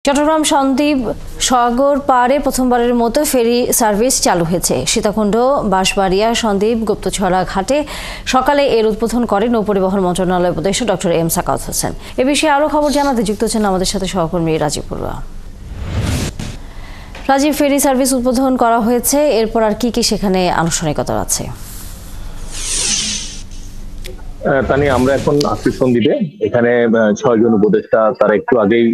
চট্টগ্রাম সন্দ্বীপ সাগর পাড়ে প্রথমবারের মতো ফেরি সার্ভিস চালু হয়েছে। সীতাকুণ্ড, বাঁশবাড়িয়া, সন্দ্বীপ, গুপ্তছড়া ঘাটে সকালে এর উদ্বোধন করেন নৌপরিবহন মন্ত্রণালয়ের উপদেষ্টা ডক্টর এম সাখাওয়াত হোসেন। এ বিষয়ে আরও খবর জানাতে যুক্ত হচ্ছেন আমাদের সাথে সহকর্মী রাজীব বড়ুয়া। রাজীব, ফেরি সার্ভিস উদ্বোধন করা হয়েছে, এরপর আর কি সেখানে আনুষ্ঠানিকতা আছে? তানি, আমরা এখন আছি সন্দ্বীপে। এখানে 6 জন উপদেষ্টা তারা একটু আগেই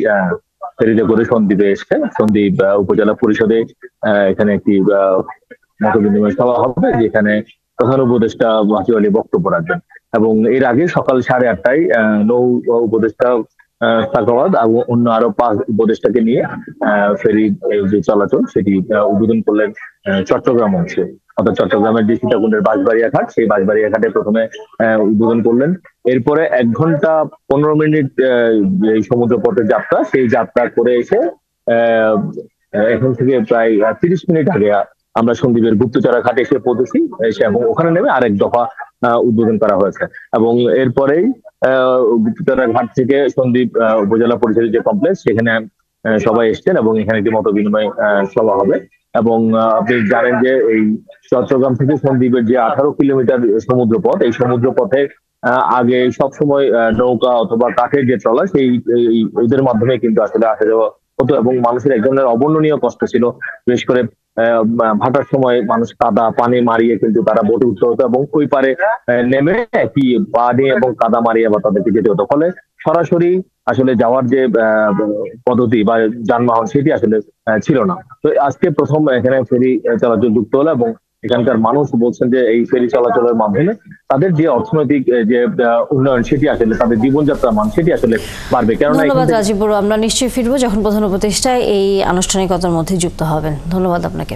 ফেরিতে করে সন্দ্বীপে এসছে। সন্দ্বীপ উপজেলা পরিষদে এখানে একটি মত বিনিময় সভা হবে, যেখানে প্রধান উপদেষ্টা মাসুদ আলী বক্তব্য রাখবেন। এবং এর আগে সকাল 8:30টায় নৌ উপদেষ্টা সাখাওয়াত এবং অন্য আরো 5 উপদেষ্টাকে নিয়ে ফেরি যে চলাচল সেটি উদ্বোধন করলেন চট্টগ্রাম অংশে। অর্থাৎ চট্টগ্রামের যে সীতাকুণ্ডের বাঁশবাড়িয়া ঘাট, সেই বাঁশবাড়িয়া ঘাটে প্রথমে উদ্বোধন করলেন। এরপরে 1 ঘন্টা 15 মিনিট এই সমুদ্র পথের যাত্রা, সেই যাত্রা করে এসে এখান থেকে প্রায় 30 মিনিট আগে আমরা সন্দ্বীপের গুপ্তচড়া ঘাটে এসে পৌঁছেছি। এবং ওখানে নেমে আরেক দফা উদ্বোধন করা হয়েছে। এবং এরপরেই গুপ্তচড়া ঘাট থেকে সন্দ্বীপ উপজেলা পরিষদের যে কমপ্লেক্স, সেখানে সবাই এসছেন এবং এখানে একটি মত বিনিময় সভা হবে। এবং আপনি জানেন যে এই চট্টগ্রাম থেকে সন্দ্বীপের যে 18 কিলোমিটার সমুদ্র পথ, এই সমুদ্র পথে আগে সবসময় নৌকা অথবা কাঠের যে ট্রলার, সেই এদের মাধ্যমে কিন্তু আসলে আসা যাওয়া হতো। এবং মানুষের এক ধরনের অবর্ণনীয় কষ্ট ছিল। বিশেষ করে ভাটার সময় মানুষ কাদা পানি মারিয়ে কিন্তু তারা বোটে উঠতে হতো এবং ওই পারে নেমে কি পানি এবং কাদা মারিয়ে আবার তাদেরকে যেতে হতো। ফলে সরাসরি আসলে যাওয়ার যে পদ্ধতি বা যানবাহন, সেটি আসলে ছিল না। তো আজকে প্রথম এখানে ফেরি চলাচল যুক্ত হলো এবং এখানকার মানুষ বলছেন যে এই ফেরি চলাচলের মাধ্যমে তাদের যে অর্থনৈতিক যে উন্নয়ন, সেটি আসলে তাদের জীবনযাত্রার মান সেটি আসলে বাড়বে। ধন্যবাদ রাজীব বড়ুয়া। আমরা নিশ্চয়ই ফিরবো যখন প্রধান উপদেষ্টা এই আনুষ্ঠানিকতার মধ্যে যুক্ত হবেন। ধন্যবাদ আপনাকে।